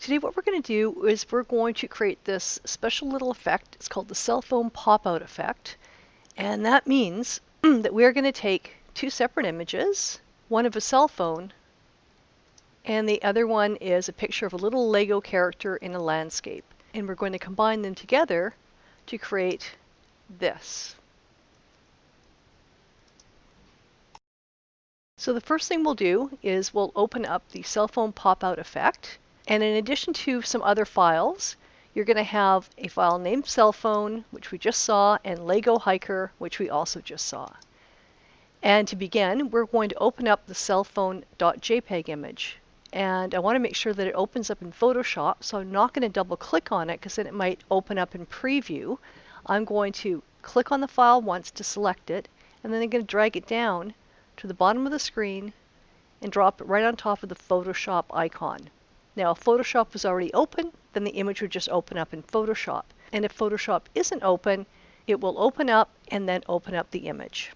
Today what we're going to do is we're going to create this special little effect. It's called the cell phone pop-out effect. And that means that we are going to take two separate images, one of a cell phone, and the other one is a picture of a little Lego character in a landscape. And we're going to combine them together to create this. So the first thing we'll do is we'll open up the cell phone pop-out effect. And in addition to some other files, you're going to have a file named cell phone, which we just saw, and Lego Hiker, which we also just saw. And to begin, we're going to open up the cell phone.jpg image. And I want to make sure that it opens up in Photoshop, so I'm not going to double click on it because then it might open up in preview. I'm going to click on the file once to select it, and then I'm going to drag it down to the bottom of the screen and drop it right on top of the Photoshop icon. Now, if Photoshop was already open, then the image would just open up in Photoshop. And if Photoshop isn't open, it will open up and then open up the image.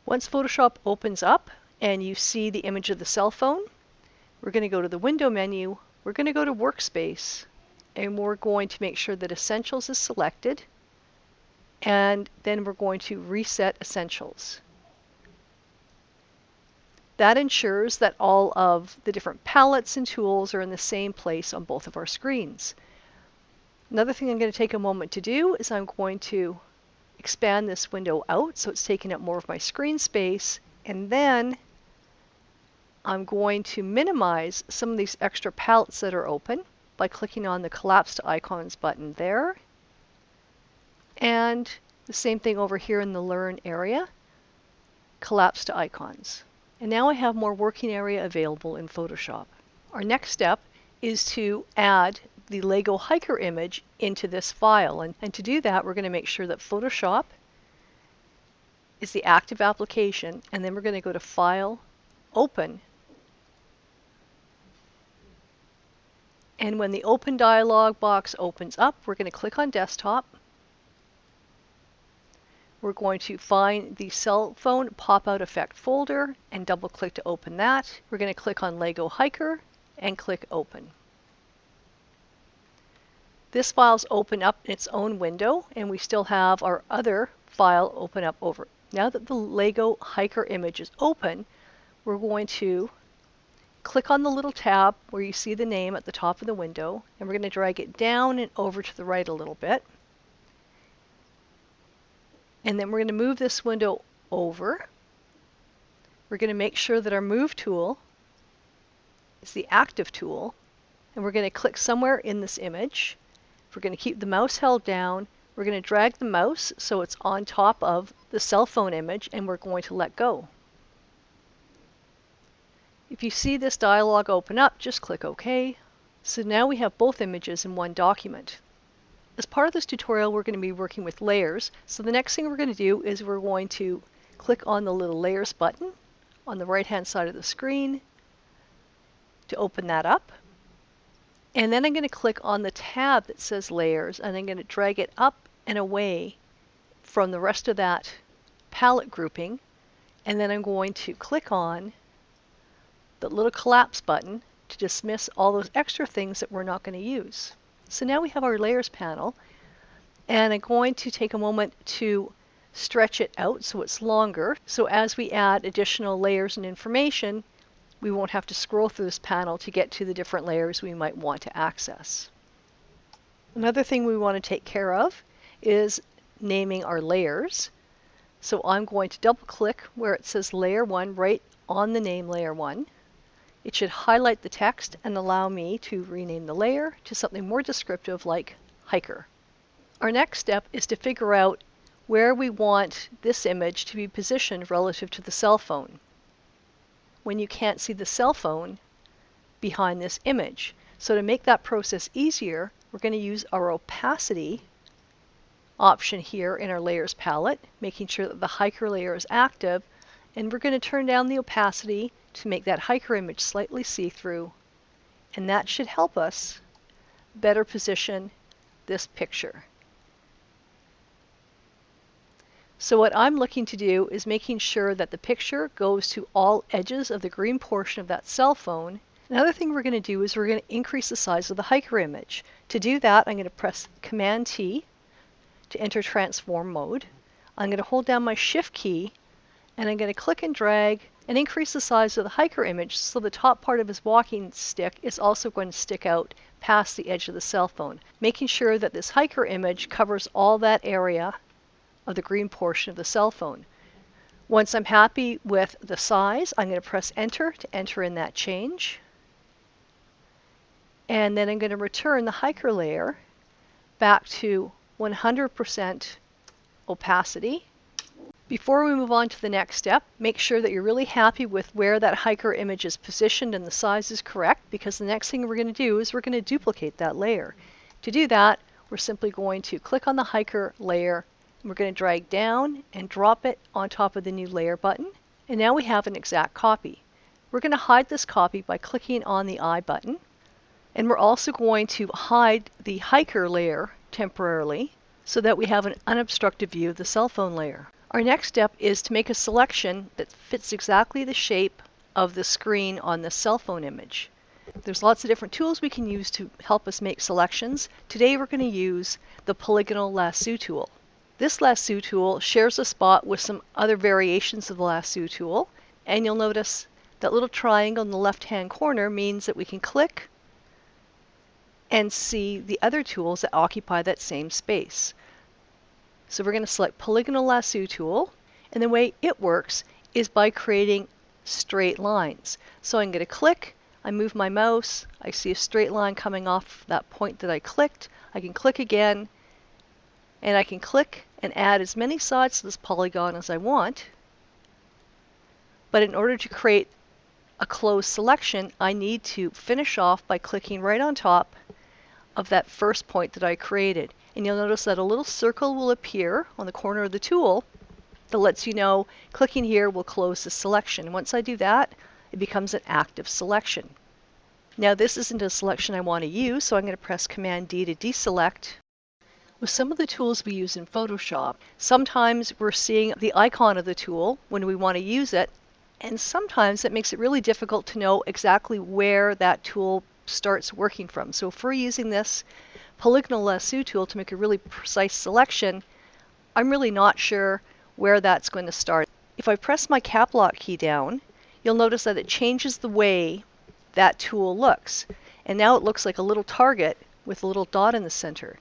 Once Photoshop opens up and you see the image of the cell phone, we're going to go to the Window menu, we're going to go to Workspace, and we're going to make sure that Essentials is selected, and then we're going to reset Essentials. That ensures that all of the different palettes and tools are in the same place on both of our screens. Another thing I'm going to take a moment to do is I'm going to expand this window out so it's taking up more of my screen space, and then I'm going to minimize some of these extra palettes that are open by clicking on the Collapse to Icons button there. And the same thing over here in the Learn area, Collapse to Icons. And now I have more working area available in Photoshop. Our next step is to add the Lego Hiker image into this file. And to do that, we're going to make sure that Photoshop is the active application, and then we're going to go to File, Open. And when the Open dialog box opens up, we're going to click on Desktop. We're going to find the cell phone pop-out effect folder and double click to open that. We're going to click on Lego Hiker and click Open. This file's open up in its own window, and we still have our other file open up over. Now that the Lego Hiker image is open, we're going to click on the little tab where you see the name at the top of the window, and we're going to drag it down and over to the right a little bit. And then we're going to move this window over. We're going to make sure that our Move tool is the active tool, and we're going to click somewhere in this image. We're going to keep the mouse held down. We're going to drag the mouse so it's on top of the cell phone image, and we're going to let go. If you see this dialog open up, just click OK. So now we have both images in one document. As part of this tutorial, we're going to be working with layers. So the next thing we're going to do is we're going to click on the little Layers button on the right-hand side of the screen to open that up. And then I'm going to click on the tab that says Layers, and I'm going to drag it up and away from the rest of that palette grouping. And then I'm going to click on the little Collapse button to dismiss all those extra things that we're not going to use. So now we have our Layers panel, and I'm going to take a moment to stretch it out so it's longer. So as we add additional layers and information, we won't have to scroll through this panel to get to the different layers we might want to access. Another thing we want to take care of is naming our layers. So I'm going to double click where it says Layer 1 right on the name Layer 1. It should highlight the text and allow me to rename the layer to something more descriptive like Hiker. Our next step is to figure out where we want this image to be positioned relative to the cell phone, when you can't see the cell phone behind this image. So to make that process easier, we're going to use our opacity option here in our layers palette, making sure that the Hiker layer is active, and we're going to turn down the opacity to make that Hiker image slightly see-through, and that should help us better position this picture. So what I'm looking to do is making sure that the picture goes to all edges of the green portion of that cell phone, Another thing we're going to do is we're going to increase the size of the hiker image. To do that, I'm going to press Command T to enter transform mode. I'm going to hold down my Shift key and I'm going to click and drag and increase the size of the hiker image so the top part of his walking stick is also going to stick out past the edge of the cell phone, making sure that this hiker image covers all that area of the green portion of the cell phone. Once I'm happy with the size, I'm going to press Enter to enter in that change. And then I'm going to return the hiker layer back to 100% opacity. Before we move on to the next step, make sure that you're really happy with where that hiker image is positioned and the size is correct, because the next thing we're going to do is we're going to duplicate that layer. To do that, we're simply going to click on the hiker layer, and we're going to drag down and drop it on top of the new layer button. And now we have an exact copy. We're going to hide this copy by clicking on the I button. And we're also going to hide the hiker layer temporarily so that we have an unobstructed view of the cell phone layer. Our next step is to make a selection that fits exactly the shape of the screen on the cell phone image. There's lots of different tools we can use to help us make selections. Today we're going to use the polygonal lasso tool. This lasso tool shares a spot with some other variations of the lasso tool, and you'll notice that little triangle in the left-hand corner means that we can click and see the other tools that occupy that same space. So we're going to select Polygonal Lasso tool, and the way it works is by creating straight lines. So I'm going to click, I move my mouse, I see a straight line coming off that point that I clicked. I can click again, and I can click and add as many sides to this polygon as I want. But in order to create a closed selection, I need to finish off by clicking right on top of that first point that I created. And you'll notice that a little circle will appear on the corner of the tool that lets you know clicking here will close the selection. Once I do that, it becomes an active selection. Now this isn't a selection I want to use, so I'm going to press Command D to deselect. With some of the tools we use in Photoshop, sometimes we're seeing the icon of the tool when we want to use it, and sometimes it makes it really difficult to know exactly where that tool starts working from. So if we're using this Polygonal Lasso tool to make a really precise selection, I'm really not sure where that's going to start. If I press my Cap Lock key down, you'll notice that it changes the way that tool looks. And now it looks like a little target with a little dot in the center.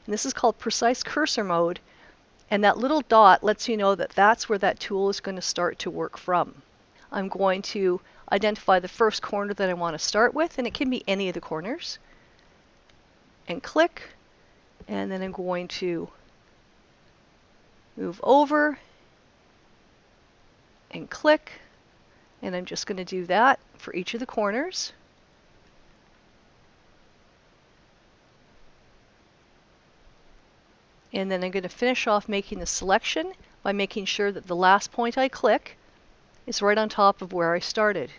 And this is called Precise Cursor Mode, and that little dot lets you know that that's where that tool is going to start to work from. I'm going to identify the first corner that I want to start with, and it can be any of the corners, and click, and then I'm going to move over and click, and I'm just going to do that for each of the corners. And then I'm going to finish off making the selection by making sure that the last point I click is right on top of where I started,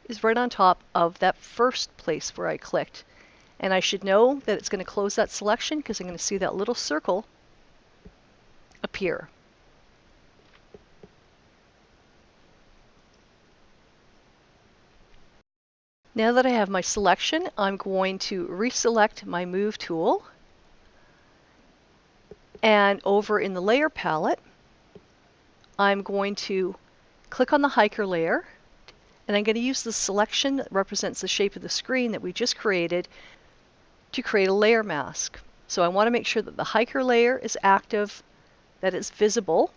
is right on top of that first place where I clicked. And I should know that it's going to close that selection because I'm going to see that little circle appear. Now that I have my selection, I'm going to reselect my Move tool. And over in the Layer palette, I'm going to click on the hiker layer, and I'm going to use the selection that represents the shape of the screen that we just created to create a layer mask. So I want to make sure that the hiker layer is active, that it's visible,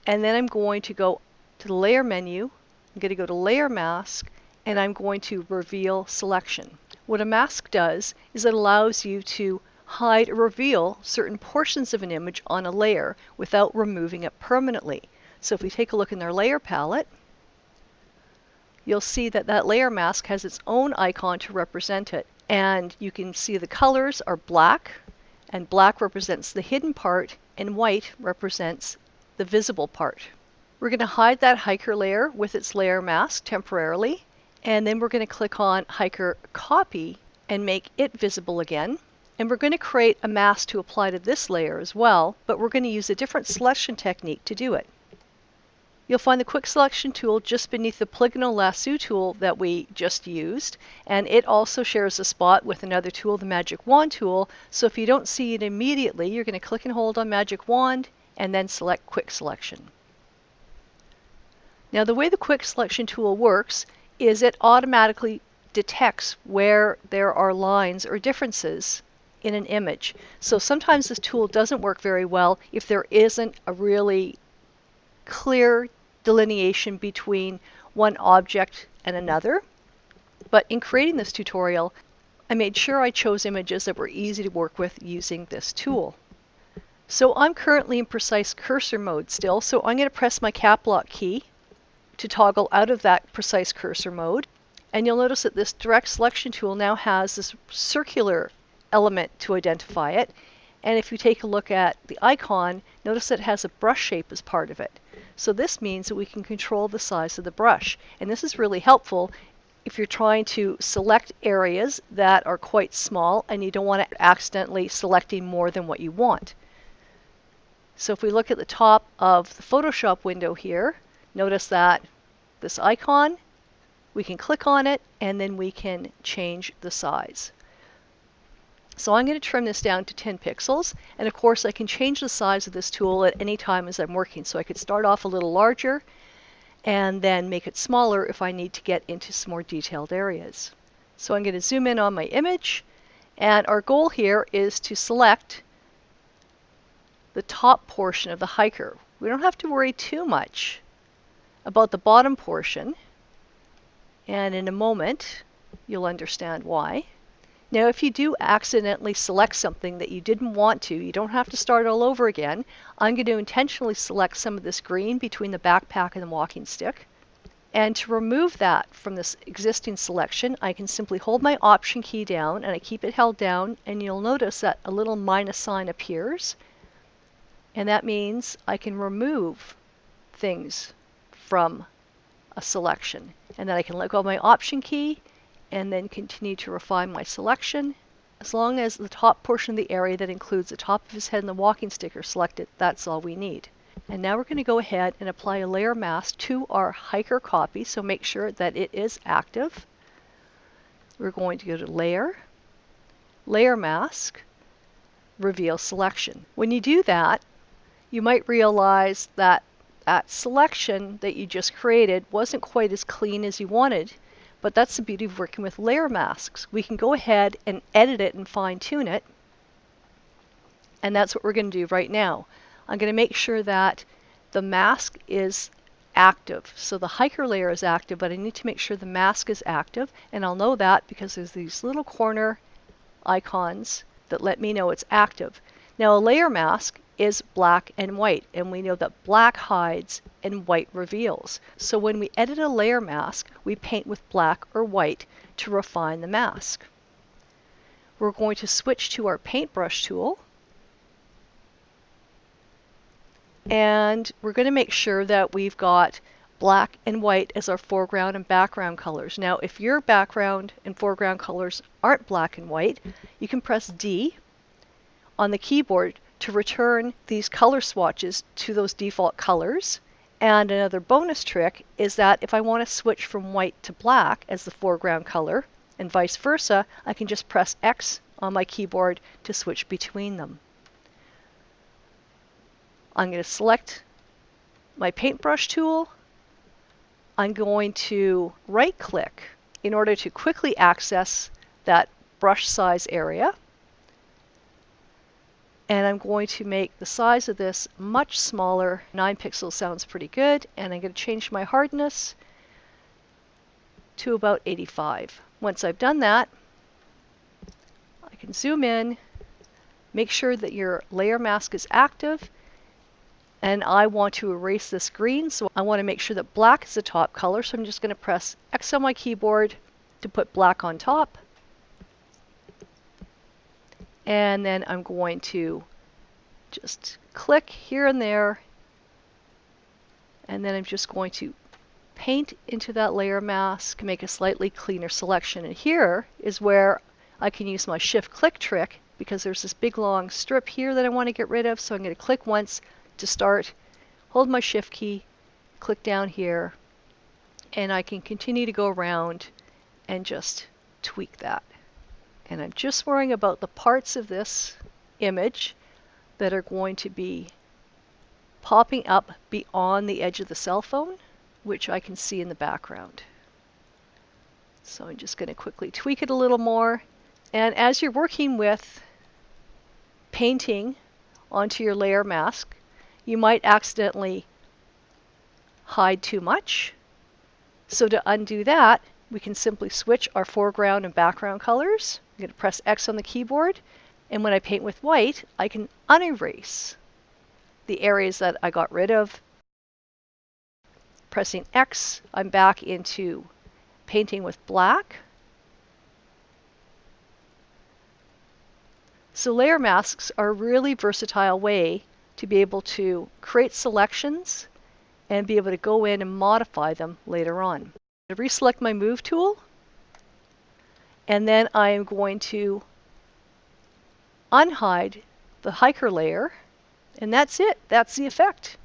and then I'm going to go to the Layer menu. I'm going to go to Layer Mask, and I'm going to Reveal Selection. What a mask does is it allows you to hide or reveal certain portions of an image on a layer without removing it permanently. So if we take a look in our Layer palette, you'll see that that layer mask has its own icon to represent it. And you can see the colors are black, and black represents the hidden part, and white represents the visible part. We're going to hide that hiker layer with its layer mask temporarily, and then we're going to click on Hiker Copy and make it visible again. And we're going to create a mask to apply to this layer as well, but we're going to use a different selection technique to do it. You'll find the Quick Selection tool just beneath the Polygonal Lasso tool that we just used, and it also shares a spot with another tool, the Magic Wand tool. So if you don't see it immediately, you're going to click and hold on Magic Wand and then select Quick Selection. Now the way the Quick Selection tool works is it automatically detects where there are lines or differences in an image. So sometimes this tool doesn't work very well if there isn't a really clear delineation between one object and another. But in creating this tutorial, I made sure I chose images that were easy to work with using this tool. So I'm currently in precise cursor mode still, so I'm going to press my cap lock key to toggle out of that precise cursor mode. And you'll notice that this direct selection tool now has this circular element to identify it. And if you take a look at the icon, notice that it has a brush shape as part of it. So this means that we can control the size of the brush. And this is really helpful if you're trying to select areas that are quite small and you don't want to accidentally selecting more than what you want. So if we look at the top of the Photoshop window here, notice that this icon, we can click on it and then we can change the size. So I'm going to trim this down to 10 pixels, and of course I can change the size of this tool at any time as I'm working. So I could start off a little larger and then make it smaller if I need to get into some more detailed areas. So I'm going to zoom in on my image, and our goal here is to select the top portion of the hiker. We don't have to worry too much about the bottom portion, and in a moment you'll understand why. Now if you do accidentally select something that you didn't want to, you don't have to start all over again. I'm going to intentionally select some of this green between the backpack and the walking stick. And to remove that from this existing selection, I can simply hold my Option key down and I keep it held down, and you'll notice that a little minus sign appears. And that means I can remove things from a selection. And then I can let go of my Option key and then continue to refine my selection. As long as the top portion of the area that includes the top of his head and the walking stick are selected, that's all we need. And now we're going to go ahead and apply a layer mask to our hiker copy, so make sure that it is active. We're going to go to Layer, Layer Mask, Reveal Selection. When you do that, you might realize that that selection that you just created wasn't quite as clean as you wanted. But that's the beauty of working with layer masks. We can go ahead and edit it and fine-tune it. And that's what we're going to do right now. I'm going to make sure that the mask is active. So the hiker layer is active, but I need to make sure the mask is active. And I'll know that because there's these little corner icons that let me know it's active. Now a layer mask is black and white, and we know that black hides and white reveals. So when we edit a layer mask, we paint with black or white to refine the mask. We're going to switch to our paintbrush tool, and we're going to make sure that we've got black and white as our foreground and background colors. Now if your background and foreground colors aren't black and white, you can press D on the keyboard to return these color swatches to those default colors. And another bonus trick is that if I want to switch from white to black as the foreground color and vice versa, I can just press X on my keyboard to switch between them. I'm going to select my paintbrush tool. I'm going to right click in order to quickly access that brush size area. And I'm going to make the size of this much smaller. 9 pixels sounds pretty good. And I'm going to change my hardness to about 85. Once I've done that, I can zoom in, make sure that your layer mask is active. And I want to erase this green, so I want to make sure that black is the top color. So I'm just going to press X on my keyboard to put black on top. And then I'm going to just click here and there. And then I'm just going to paint into that layer mask, make a slightly cleaner selection. And here is where I can use my shift click trick, because there's this big long strip here that I want to get rid of. So I'm going to click once to start, hold my shift key, click down here and I can continue to go around and just tweak that. And I'm just worrying about the parts of this image that are going to be popping up beyond the edge of the cell phone, which I can see in the background. So I'm just going to quickly tweak it a little more. And as you're working with painting onto your layer mask, you might accidentally hide too much. So to undo that, we can simply switch our foreground and background colors. I'm going to press X on the keyboard, and when I paint with white, I can unerase the areas that I got rid of. Pressing X, I'm back into painting with black. So layer masks are a really versatile way to be able to create selections and be able to go in and modify them later on. I reselect my Move tool, and then I am going to unhide the hiker layer, and that's it. That's the effect.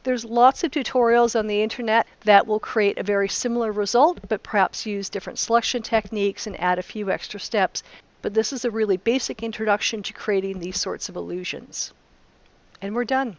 There's lots of tutorials on the internet that will create a very similar result, but perhaps use different selection techniques and add a few extra steps. But this is a really basic introduction to creating these sorts of illusions. And we're done.